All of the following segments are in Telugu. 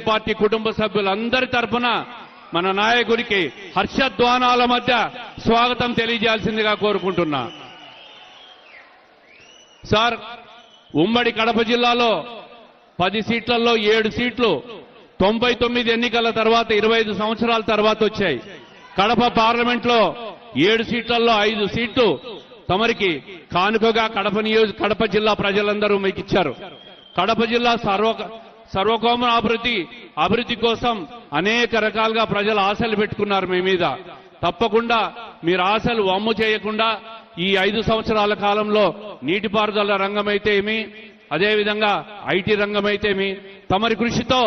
పార్టీ కుటుంబ సభ్యులందరి తరఫున మన నాయకుడికి హర్షధ్వానాల మధ్య స్వాగతం తెలియజేయాల్సిందిగా కోరుకుంటున్నా. సార్, ఉమ్మడి కడప జిల్లాలో 10 సీట్లలో 7 సీట్లు 99 ఎన్నికల తర్వాత 25 సంవత్సరాల తర్వాత వచ్చాయి. కడప పార్లమెంట్లో 7 సీట్లలో 5 సీట్లు తమరికి కానుకగా కడప జిల్లా ప్రజలందరూ మీకు ఇచ్చారు. కడప జిల్లా సర్వకోమ అభివృద్ధి కోసం అనేక రకాలుగా ప్రజలు ఆశలు పెట్టుకున్నారు మీ మీద. తప్పకుండా మీరు ఆశలు వమ్ము చేయకుండా ఈ 5 సంవత్సరాల కాలంలో నీటిపారుదల రంగమైతే ఏమి, అదేవిధంగా ఐటీ రంగమైతేమి తమరి కృషితో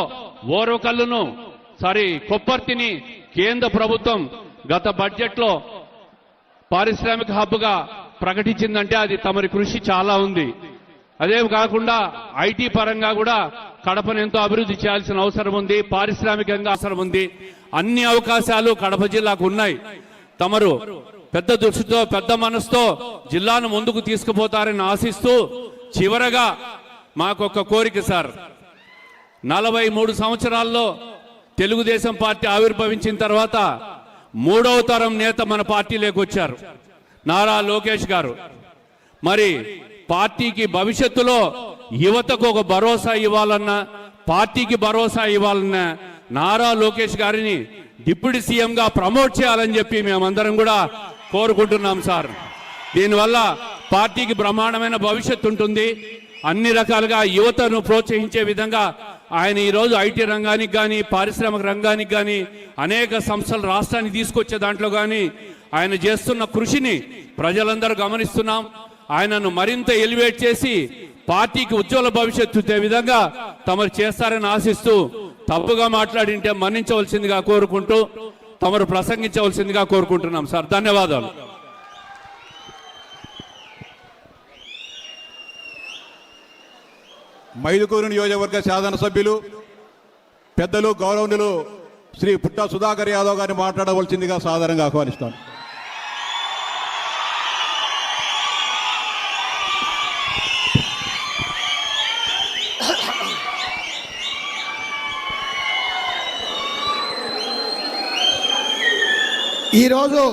కొప్పర్తిని కేంద్ర ప్రభుత్వం గత బడ్జెట్లో పారిశ్రామిక హబ్గా ప్రకటించిందంటే అది తమరి కృషి చాలా ఉంది. అదే కాకుండా ఐటీ పరంగా కూడా కడపను ఎంతో అభివృద్ధి చేయాల్సిన అవసరం ఉంది, పారిశ్రామికంగా అవసరం ఉంది. అన్ని అవకాశాలు కడప జిల్లాకు ఉన్నాయి. తమరు పెద్ద దృష్టితో పెద్ద మనసుతో జిల్లాను ముందుకు తీసుకుపోతారని ఆశిస్తూ చివరగా మాకొక కోరిక సార్. 43 సంవత్సరాల్లో తెలుగుదేశం పార్టీ ఆవిర్భవించిన తర్వాత 3వ తరం నేత మన పార్టీలోకి వచ్చారు, నారా లోకేష్ గారు. మరి పార్టీకి భవిష్యత్తులో యువతకు ఒక భరోసా ఇవ్వాలన్నా, పార్టీకి భరోసా ఇవ్వాలన్నా నారా లోకేష్ గారిని డిప్యూటీ సీఎంగా ప్రమోట్ చేయాలని చెప్పి మేమందరం కూడా కోరుకుంటున్నాం సార్. దీనివల్ల పార్టీకి బ్రహ్మాండమైన భవిష్యత్తు ఉంటుంది. అన్ని రకాలుగా యువతను ప్రోత్సహించే విధంగా ఆయన ఈరోజు ఐటీ రంగానికి కానీ పారిశ్రామిక రంగానికి కానీ అనేక సంస్థలు రాష్ట్రానికి తీసుకొచ్చే దాంట్లో కానీ ఆయన చేస్తున్న కృషిని ప్రజలందరూ గమనిస్తున్నాం. ఆయనను మరింత ఎలివేట్ చేసి పార్టీకి ఉజ్వల భవిష్యత్తు ఇచ్చే విధంగా తమరు చేస్తారని ఆశిస్తూ తప్పుగా మాట్లాడింటే మన్నించవలసిందిగా కోరుకుంటూ తమరు ప్రసంగించవలసిందిగా కోరుకుంటున్నాం సార్. ధన్యవాదాలు. మైదుకూరు నియోజకవర్గ శాసనసభ్యులు పెద్దలు గౌరవనీయులు శ్రీ పుట్టా సుధాకర్ యాదవ్ గారిని మాట్లాడవలసిందిగా సాధారణంగా ఆహ్వానిస్తాను. ఈరోజు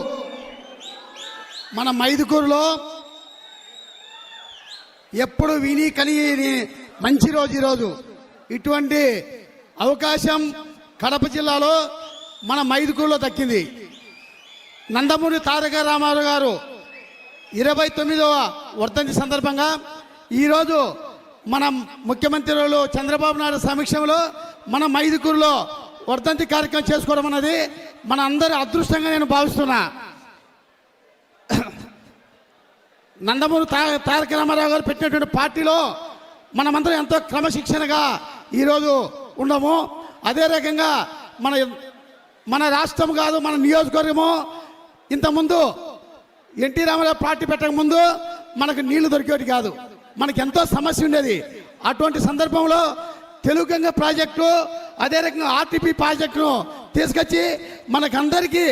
మన మైదుకూరులో ఎప్పుడు విని కని మంచి రోజు ఈరోజు. ఇటువంటి అవకాశం కడప జిల్లాలో మన మైదుకూరులో దక్కింది. నందమూరి తారక రామారావు గారు 29వ వర్ధంతి సందర్భంగా ఈరోజు మన ముఖ్యమంత్రులు చంద్రబాబు నాయుడు సమక్షంలో మన మైదుకూరులో వర్ధంతి కార్యక్రమం చేసుకోవడం అన్నది మన అందరి అదృష్టంగా నేను భావిస్తున్నా. నందమూరి తారక రామారావు గారు పెట్టినటువంటి పార్టీలో మనమందరం ఎంతో క్రమశిక్షణగా ఈరోజు ఉండము. అదే రకంగా మన రాష్ట్రం కాదు, మన నియోజకవర్గము ఇంతకుముందు ఎన్టీ రామారావు పార్టీ పెట్టక ముందు మనకు నీళ్లు దొరికేటి కాదు, మనకి ఎంతో సమస్య ఉండేది. అటువంటి సందర్భంలో తెలుగుగంగ ప్రాజెక్టు, అదే రకంగా ఆర్టీపీ ప్రాజెక్టును తీసుకొచ్చి మనకందరికీ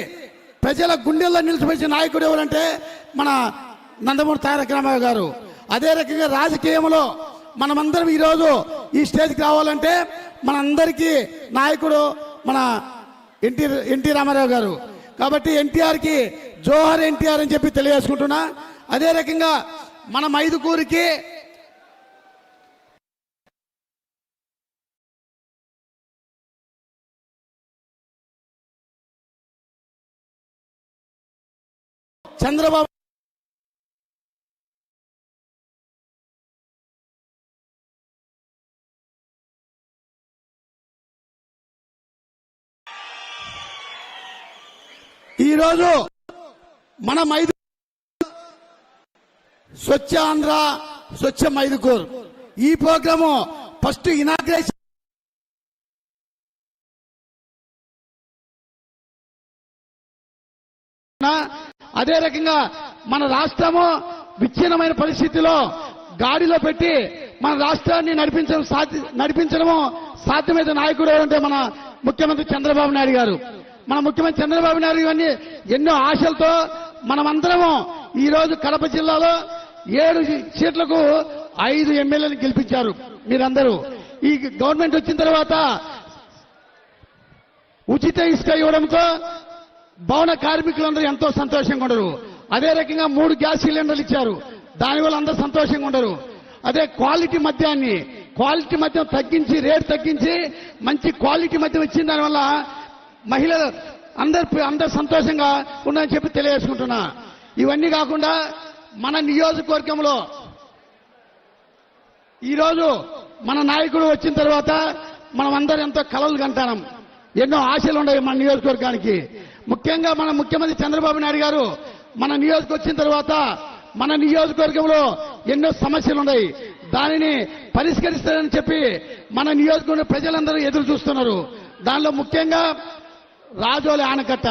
ప్రజల గుండెల్లో నిలిచిపోయిన నాయకుడు ఎవరంటే మన నందమూరి తారక రామారావు గారు. అదే రకంగా రాజకీయంలో మనమందరం ఈరోజు ఈ స్టేజ్కి రావాలంటే మనందరికీ నాయకుడు మన ఎన్టీ రామారావు గారు. కాబట్టి ఎన్టీఆర్కి జోహర్ ఎన్టీఆర్ అని చెప్పి తెలియజేసుకుంటున్నా. అదే రకంగా మన మైదుకూరికి చంద్రబాబు ఈరోజు మన స్వచ్ఛ ఆంధ్ర స్వచ్ఛ మైదుకూర్ ఈ ప్రోగ్రాము ఫస్ట్ ఇనాగ్రేషన్ అదే రకంగా మన రాష్ట్రము విచ్ఛిన్నమైన పరిస్థితిలో గాడిలో పెట్టి మన రాష్ట్రాన్ని నడిపించడము సాధ్యమైన నాయకుడు ఎవరంటే మన ముఖ్యమంత్రి చంద్రబాబు నాయుడు గారు. మన ముఖ్యమంత్రి చంద్రబాబు నాయుడు గారిని ఎన్నో ఆశలతో మనమందరము ఈ రోజు కడప జిల్లాలో 7 సీట్లకు 5 ఎమ్మెల్యేలు గెలిపించారు. మీరందరూ ఈ గవర్నమెంట్ వచ్చిన తర్వాత ఉచిత ఇసుక ఇవ్వడంతో భవన కార్మికులందరూ ఎంతో సంతోషంగా ఉండరు. అదే రకంగా 3 గ్యాస్ సిలిండర్లు ఇచ్చారు, దానివల్ల అందరూ సంతోషంగా ఉండరు. అదే క్వాలిటీ మద్యం తగ్గించి, రేట్ తగ్గించి మంచి క్వాలిటీ మద్యం ఇచ్చిన దానివల్ల మహిళలు అందరు సంతోషంగా ఉన్నారని చెప్పి తెలియజేసుకుంటున్నా. ఇవన్నీ కాకుండా మన నియోజకవర్గంలో ఈరోజు మన నాయకుడు వచ్చిన తర్వాత మనం అందరం ఎంతో కలలు కంటాం, ఎన్నో ఆశలు ఉన్నాయి మన నియోజకవర్గానికి. ముఖ్యంగా మన ముఖ్యమంత్రి చంద్రబాబు నాయుడు గారు మన నియోజకవర్గం వచ్చిన తర్వాత మన నియోజకవర్గంలో ఎన్నో సమస్యలు ఉన్నాయి, దానిని పరిష్కరిస్తారని చెప్పి మన నియోజకవర్గ ప్రజలందరూ ఎదురు చూస్తున్నారు. దానిలో ముఖ్యంగా రాజోలి ఆనకట్ట.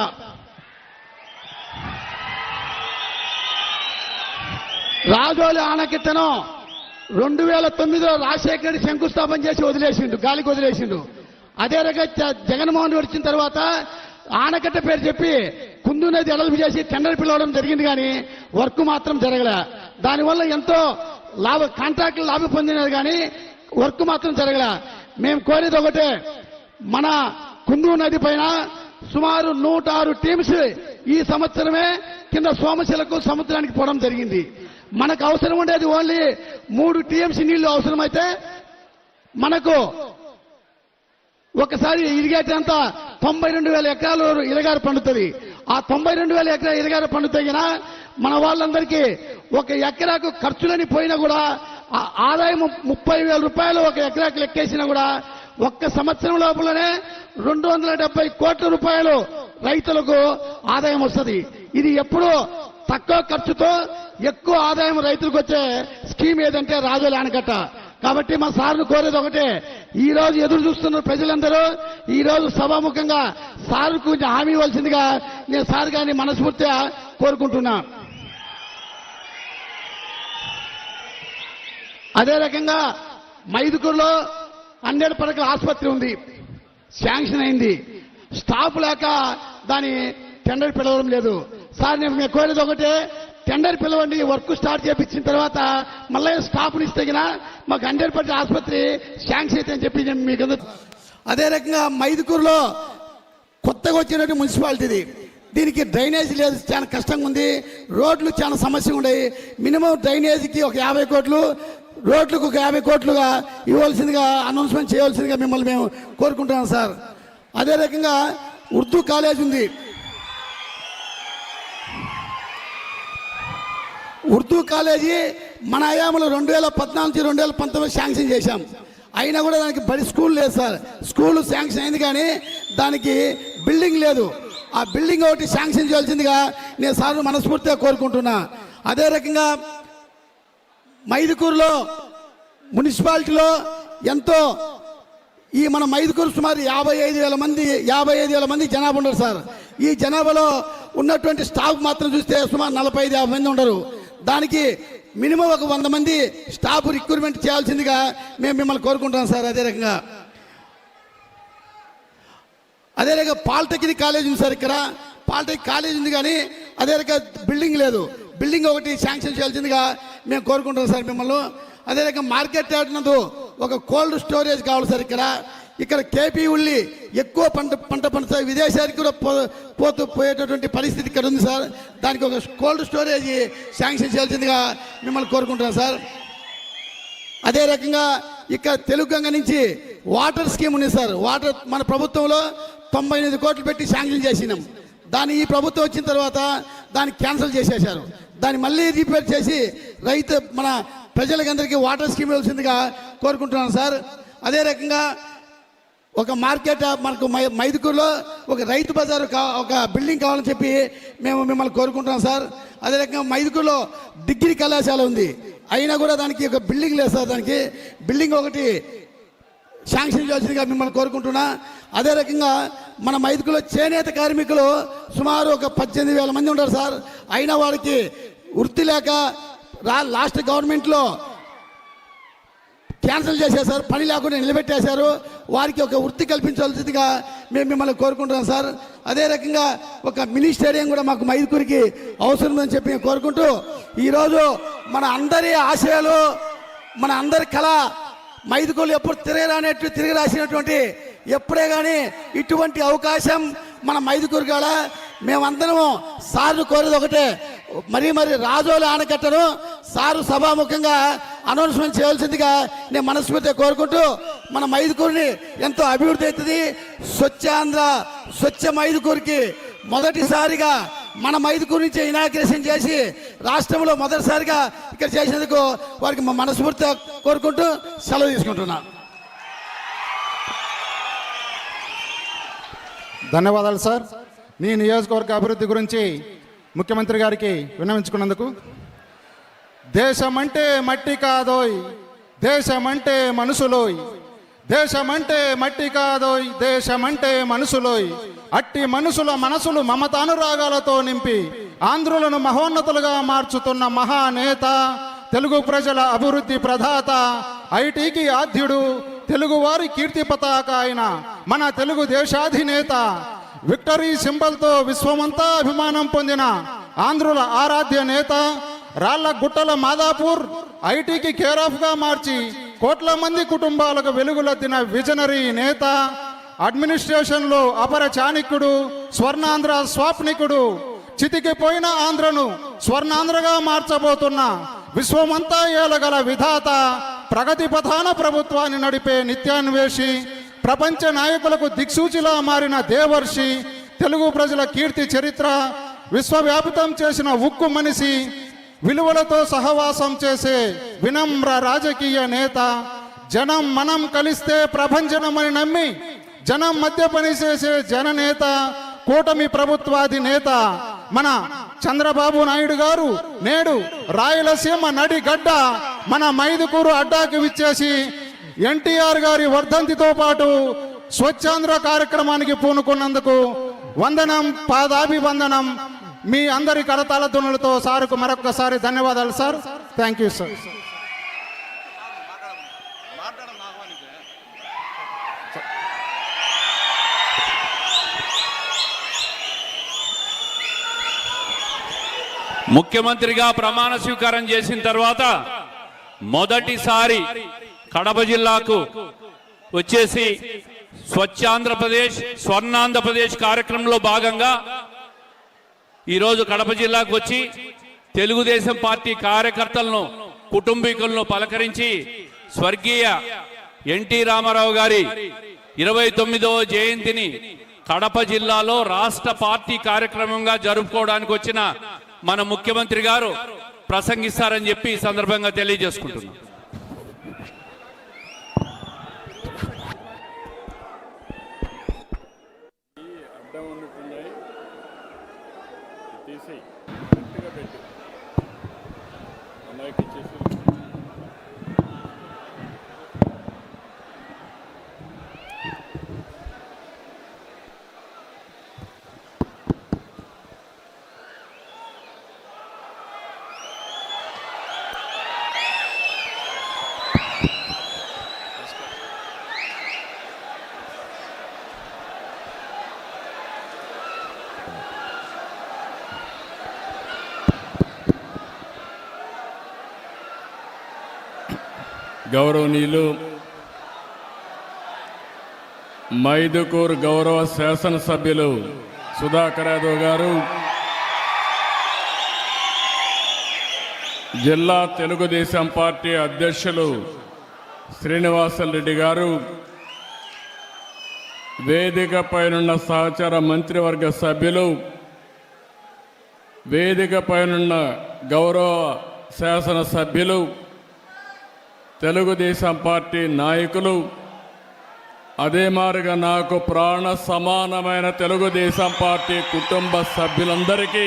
రాజోలి ఆనకట్టను 2009లో రాజశేఖర రెడ్డి శంకుస్థాపన చేసి వదిలేసిండు, గాలికి వదిలేసిండు. అదే రకంగా జగన్మోహన్ రెడ్డి వచ్చిన తర్వాత ఆనకట్ట పేరు చెప్పి కుందు నది ఎడల్పు చేసి టెండర్ పిలవడం జరిగింది, కానీ వర్క్ మాత్రం జరగలే. దానివల్ల ఎంతో కాంట్రాక్టులు లాభం పొందినది, కానీ వర్క్ మాత్రం జరగలే. మేము కోరేది ఒకటే, మన కుందు నది పైన సుమారు 106 టీమ్స్ ఈ సంవత్సరమే కింద సోమశిలకు సముద్రానికి పోవడం జరిగింది. మనకు అవసరం ఉండేది ఓన్లీ 3 టీఎంసీ నీళ్లు అవసరమైతే మనకు ఒకసారి ఇరిగేట్ అంతా 92,000 ఎకరాలు ఇరగారు పండుతుంది. ఆ 92,000 ఎకరాలు ఇరగారు పండుతాయినా మన వాళ్ళందరికీ ఒక ఎకరాకు ఖర్చులని పోయినా కూడా ఆదాయం 30,000 రూపాయలు ఒక ఎకరాకు లెక్కేసినా కూడా ఒక్క సంవత్సరం లోపలనే 270 కోట్ల రూపాయలు రైతులకు ఆదాయం వస్తుంది. ఇది ఎప్పుడు తక్కువ ఖర్చుతో ఎక్కువ ఆదాయం రైతులకు వచ్చే స్కీమ్ ఏదంటే రాజోలి ఆనకట్ట. కాబట్టి మా సార్ను కోరేది ఒకటే, ఈ రోజు ఎదురు చూస్తున్న ప్రజలందరూ ఈ రోజు సభాముఖంగా సార్ కొంచెం హామీ ఇవ్వాల్సిందిగా నేను సార్ గారిని మనస్ఫూర్తిగా కోరుకుంటున్నా. అదే రకంగా మైదుకూరులో 100 పడకల ఆసుపత్రి ఉంది, శాంక్షన్ అయింది. స్టాఫ్ లేక దాని టెండర్ పిలవడం లేదు. సార్ నేను కోరేది ఒకటే, టెండర్ పిలవండి, వర్క్ స్టార్ట్ చేయించిన తర్వాత మళ్ళీ స్టాఫ్ని ఇస్తే మాకు 100 పడకల ఆసుపత్రి శాంక్షన్ అయితే అని చెప్పి నేను మీకు. అదే రకంగా మైదుకూరులో కొత్తగా వచ్చినటువంటి మున్సిపాలిటీది, దీనికి డ్రైనేజ్ లేదు, చాలా కష్టంగా ఉంది. రోడ్లు చాలా సమస్య ఉన్నాయి. మినిమం డ్రైనేజీకి ఒక 50 కోట్లు, రోడ్లకు ఒక 50 కోట్లుగా ఇవ్వాల్సిందిగా అనౌన్స్మెంట్ చేయవలసిందిగా మిమ్మల్ని మేము కోరుకుంటున్నాం సార్. అదే రకంగా ఉర్దూ కాలేజ్ ఉంది. ఉర్దూ కాలేజీ మన హయాంలో 2014 నుంచి 2019 శాంక్షన్ చేశాం, అయినా కూడా దానికి బడి స్కూల్ లేదు సార్. స్కూల్ శాంక్షన్ అయింది కానీ దానికి బిల్డింగ్ లేదు. ఆ బిల్డింగ్ ఒకటి శాంక్షన్ చేయాల్సిందిగా నేను సార్ మనస్ఫూర్తిగా కోరుకుంటున్నా. అదే రకంగా మైదుకూరులో మున్సిపాలిటీలో ఎంతో ఈ మన మైదుకూరు సుమారు 55,000 మంది జనాభా ఉండరు సార్. ఈ జనాభాలో ఉన్నటువంటి స్టాఫ్ మాత్రం చూస్తే సుమారు 45-50 మంది ఉండరు. దానికి మినిమం ఒక 100 మంది స్టాఫ్ రిక్రూట్మెంట్ చేయాల్సిందిగా మేము మిమ్మల్ని కోరుకుంటున్నాం సార్. అదే రకంగా పాలిటెక్నిక్ కాలేజ్ ఉంది సార్. ఇక్కడ పాలిటెక్నిక్ కాలేజ్ ఉంది కానీ అదే రకంగా బిల్డింగ్ లేదు. బిల్డింగ్ ఒకటి శాంక్షన్ చేయాల్సిందిగా మేము కోరుకుంటున్నాం సార్ మిమ్మల్ని. అదే రకంగా మార్కెట్ యార్డ్ నందు ఒక కోల్డ్ స్టోరేజ్ కావాలి సార్. ఇక్కడ కేపీ ఉల్లి ఎక్కువ పంట పండుతాయి, విదేశానికి కూడా పోయేటటువంటి పరిస్థితి ఇక్కడ ఉంది సార్. దానికి ఒక కోల్డ్ స్టోరేజ్ శాంక్షన్ చేయాల్సిందిగా మిమ్మల్ని కోరుకుంటున్నాను సార్. అదే రకంగా ఇక్కడ తెలుగుగంగ నుంచి వాటర్ స్కీమ్ ఉంది సార్. వాటర్ మన ప్రభుత్వంలో 98 కోట్లు పెట్టి శాంక్షన్ చేసినాం. దాన్ని ఈ ప్రభుత్వం వచ్చిన తర్వాత దాన్ని క్యాన్సిల్ చేసేశారు. దాన్ని మళ్ళీ రిపేర్ చేసి మన ప్రజలకందరికీ వాటర్ స్కీమ్ ఇవ్వాల్సిందిగా కోరుకుంటున్నాను సార్. అదే రకంగా ఒక మార్కెట్ మనకు మైదుకూరులో ఒక రైతు బజార్ ఒక బిల్డింగ్ కావాలని చెప్పి మేము మిమ్మల్ని కోరుకుంటున్నాం సార్. అదే రకంగా మైదుకూరులో డిగ్రీ కళాశాల ఉంది, అయినా కూడా దానికి ఒక బిల్డింగ్ లేదు సార్. దానికి బిల్డింగ్ ఒకటి శాంక్షన్ చేయాల్సిందిగా మిమ్మల్ని కోరుకుంటున్నా. అదే రకంగా మన మైదుకూరులో చేనేత కార్మికులు సుమారు ఒక 18,000 మంది ఉంటారు సార్. అయినా వారికి వృత్తి లేక లాస్ట్ గవర్నమెంట్లో క్యాన్సిల్ చేసేసారు, పని లేకుండా నిలబెట్టేశారు. వారికి ఒక వృత్తి కల్పించాల్సిందిగా మేము మిమ్మల్ని కోరుకుంటున్నాం సార్. అదే రకంగా ఒక మినీ స్టేడియం కూడా మాకు మైదుకూరికి అవసరమని చెప్పి కోరుకుంటూ, ఈరోజు మన అందరి ఆశయాలు, మన అందరి కళ మైదుకూరు ఎప్పుడు తిరగరాసినటువంటి ఎప్పుడే కానీ ఇటువంటి అవకాశం మన మైదుకూరు కాడ మేమందరము సార్ను కోరేది ఒకటే, మరీ రాజోలు ఆనకట్టను సారు సభాముఖంగా అనౌన్స్మెంట్ చేయవలసిందిగా నేను మనస్ఫూర్తిగా కోరుకుంటూ మన మైదుకూరుని ఎంతో అభివృద్ధి అవుతుంది. స్వచ్ఛాంధ్ర స్వచ్ఛ మైదుకూరుకి మొదటిసారిగా మన మైదుకూరు నుంచి ఇనాగ్రేషన్ చేసి రాష్ట్రంలో మొదటిసారిగా ఇక్కడ చేసినందుకు వారికి మనస్ఫూర్తిగా కోరుకుంటూ సెలవు తీసుకుంటున్నా. ధన్యవాదాలు సార్. నీ నియోజకవర్గ అభివృద్ధి గురించి ముఖ్యమంత్రి గారికి విన్నవించుకున్నందుకు. దేశమంటే మట్టి కాదోయ్, దేశమంటే మనసులోయ్, దేశమంటే మట్టి కాదోయ్, దేశమంటే మనసులోయ్. అట్టి మనుషుల మనసులు మమతానురాగాలతో నింపి ఆంధ్రులను మహోన్నతులుగా మార్చుతున్న మహానేత, తెలుగు ప్రజల అభివృద్ధి ప్రదాత, ఐటీకి ఆద్యుడు, తెలుగువారి కీర్తి పతాక అయిన మన తెలుగు దేశాధినేత, విక్టరీ సింబల్తో విశ్వమంతా అభిమానం పొందిన ఆంధ్రుల ఆరాధ్య నేత, రాళ్ల గుట్టల మాదాపూర్ ఐటీకి కేరాఫ్గా మార్చి కోట్ల మంది కుటుంబాలకు వెలుగులెత్తిన విజనరీ నేత, అడ్మినిస్ట్రేషన్లో అపర చాణిక్యుడు, స్వర్ణాంధ్ర స్వాప్నికుడు, చితికిపోయిన ఆంధ్రను స్వర్ణాంధ్రగా మార్చబోతున్న విశ్వమంతా ఏలగల విధాత, ప్రగతి పథాన ప్రభుత్వాన్ని నడిపే నిత్యాన్వేషి, ప్రపంచ నాయకులకు దిక్సూచిలా మారిన దేవర్షి, తెలుగు ప్రజల కీర్తి చరిత్ర విశ్వవ్యాపితం చేసిన ఉక్కు మనిషి, విలువలతో సహవాసం చేసే వినమ్ర రాజకీయ నేత, జనం మనం కలిస్తే ప్రభంజనమని నమ్మి జనం మధ్య పనిచేసే జననేత, కూటమి ప్రభుత్వాధినేత మన చంద్రబాబు నాయుడు గారు నేడు రాయలసీమ నడిగడ్డ మన మైదుకూరు అడ్డాకి విచ్చేసి ఎన్టీఆర్ గారి వర్ధంతితో పాటు స్వచ్ఛాంధ్ర కార్యక్రమానికి పూనుకున్నందుకు వందనం, పాదాభివందనం. మీ అందరి కరతాళ ధ్వనులతో సార్కు మరొకసారి ధన్యవాదాలు సార్. Thank you sir. ముఖ్యమంత్రిగా ప్రమాణ స్వీకారం చేసిన తర్వాత మొదటిసారి కడప జిల్లాకు వచ్చేసి స్వచ్ఛాంధ్రప్రదేశ్, స్వర్ణాంధ్రప్రదేశ్ కార్యక్రమంలో భాగంగా ఈరోజు కడప జిల్లాకు వచ్చి తెలుగుదేశం పార్టీ కార్యకర్తలను, కుటుంబీకులను పలకరించి స్వర్గీయ ఎన్టీ రామారావు గారి 29వ జయంతిని కడప జిల్లాలో రాష్ట్ర పార్టీ కార్యక్రమంగా జరుపుకోవడానికి వచ్చిన మన ముఖ్యమంత్రి గారు ప్రసంగిస్తారని చెప్పి ఈ సందర్భంగా తెలియజేసుకుంటున్నాం. గౌరవనీయులు మైదుకూరు గౌరవ శాసనసభ్యులు సుధాకర్ యాదవ్ గారు, జిల్లా తెలుగుదేశం పార్టీ అధ్యక్షులు శ్రీనివాసరెడ్డి గారు, వేదికపైనున్న సహచర మంత్రివర్గ సభ్యులు, వేదికపైనున్న గౌరవ శాసనసభ్యులు, తెలుగుదేశం పార్టీ నాయకులు, అదే మారుగా నాకు ప్రాణ సమానమైన తెలుగుదేశం పార్టీ కుటుంబ సభ్యులందరికీ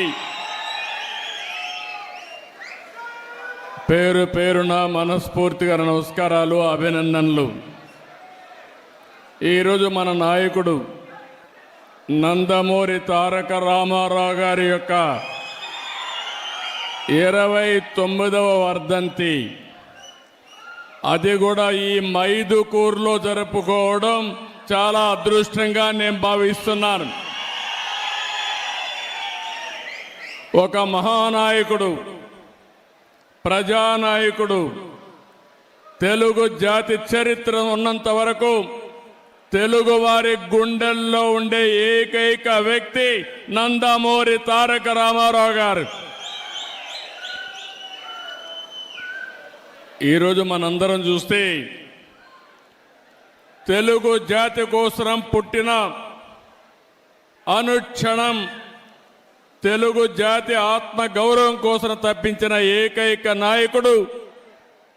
పేరు పేరున మనస్ఫూర్తిగా నమస్కారాలు, అభినందనలు. ఈరోజు మన నాయకుడు నందమూరి తారక రామారావు గారి యొక్క 29వ వర్ధంతి, అది కూడా ఈ మైదుకూరులో జరుపుకోవడం చాలా అదృష్టంగా నేను భావిస్తున్నాను. ఒక మహానాయకుడు, ప్రజానాయకుడు, తెలుగు జాతి చరిత్ర ఉన్నంత వరకు తెలుగువారి గుండెల్లో ఉండే ఏకైక వ్యక్తి నందమూరి తారక రామారావు గారు. ఈరోజు మనందరం చూస్తే తెలుగు జాతి కోసం పుట్టిన అనుక్షణం తెలుగు జాతి ఆత్మ గౌరవం కోసం తప్పించిన ఏకైక నాయకుడు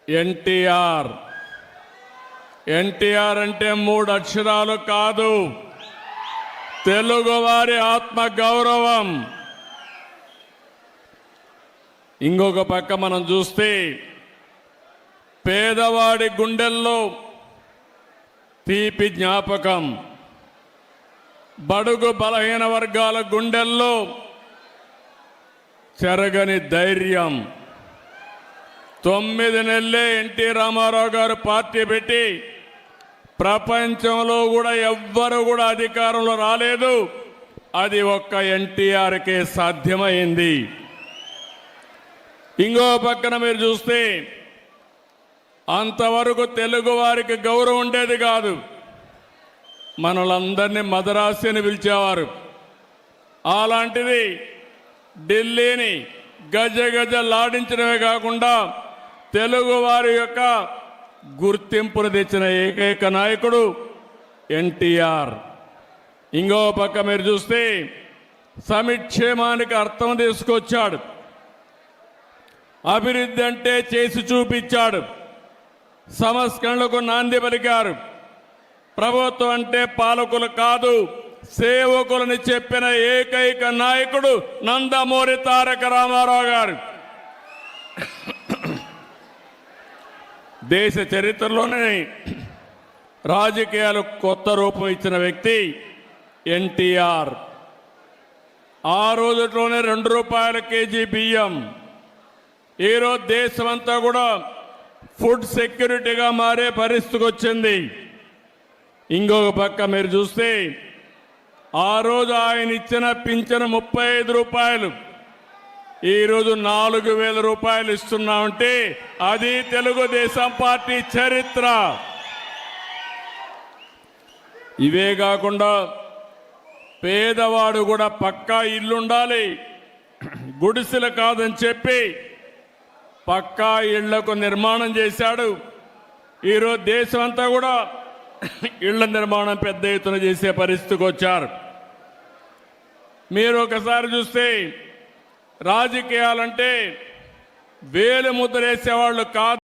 ఎన్టీఆర్. ఎన్టీఆర్ అంటే 3 అక్షరాలు కాదు, తెలుగువారి ఆత్మ గౌరవం. ఇంకొక పక్క మనం చూస్తే పేదవాడి గుండెల్లో తీపి జ్ఞాపకం, బడుగు బలహీన వర్గాల గుండెల్లో చెరగని ధైర్యం. 9 నెలలే ఎన్టీ రామారావు గారు పార్టీ పెట్టి ప్రపంచంలో కూడా ఎవ్వరు కూడా అధికారంలో రాలేదు. అది ఒక్క ఎన్టీఆర్కే సాధ్యమైంది. ఇంకో పక్కన మీరు చూస్తే అంతవరకు తెలుగు వారికి గౌరవం ఉండేది కాదు. మనలందరినీ మదరాసి అని పిలిచేవారు. అలాంటిది ఢిల్లీని గజ గజలాడించడమే కాకుండా తెలుగు వారి యొక్క గుర్తింపును తెచ్చిన ఏకైక నాయకుడు ఎన్టీఆర్. ఇంకో పక్క మీరు చూస్తే సమిక్షేమానికి అర్థం తీసుకొచ్చాడు. అభివృద్ధి అంటే చేసి చూపించాడు. సంస్కరణలకు నాంది పలికారు. ప్రభుత్వం అంటే పాలకులు కాదు, సేవకులని చెప్పిన ఏకైక నాయకుడు నందమూరి తారక రామారావు గారు. దేశ చరిత్రలోనే రాజకీయాలు కొత్త రూపం ఇచ్చిన వ్యక్తి ఎన్టీఆర్. ఆ రోజుల్లోనే 2 రూపాయల కేజీ బియ్యం. ఈరోజు దేశమంతా కూడా ఫుడ్ సెక్యూరిటీగా మారే పరిస్థితికి వచ్చింది. ఇంకొక పక్క మీరు చూస్తే ఆ రోజు ఆయన ఇచ్చిన పింఛను 35 రూపాయలు, ఈరోజు 4,000 రూపాయలు ఇస్తున్నామంటే అది తెలుగుదేశం పార్టీ చరిత్ర. ఇవే కాకుండా పేదవాడు కూడా పక్కా ఇల్లుండాలి, గుడిసెలు కాదని చెప్పి పక్కా ఇళ్లకు నిర్మాణం చేశాడు. ఈరోజు దేశం అంతా కూడా ఇళ్ల నిర్మాణం పెద్ద ఎత్తున చేసే పరిస్థితికి వచ్చారు. మీరు ఒకసారి చూస్తే రాజకీయాలంటే వేలు ముద్రేసేవాళ్ళు కాదు.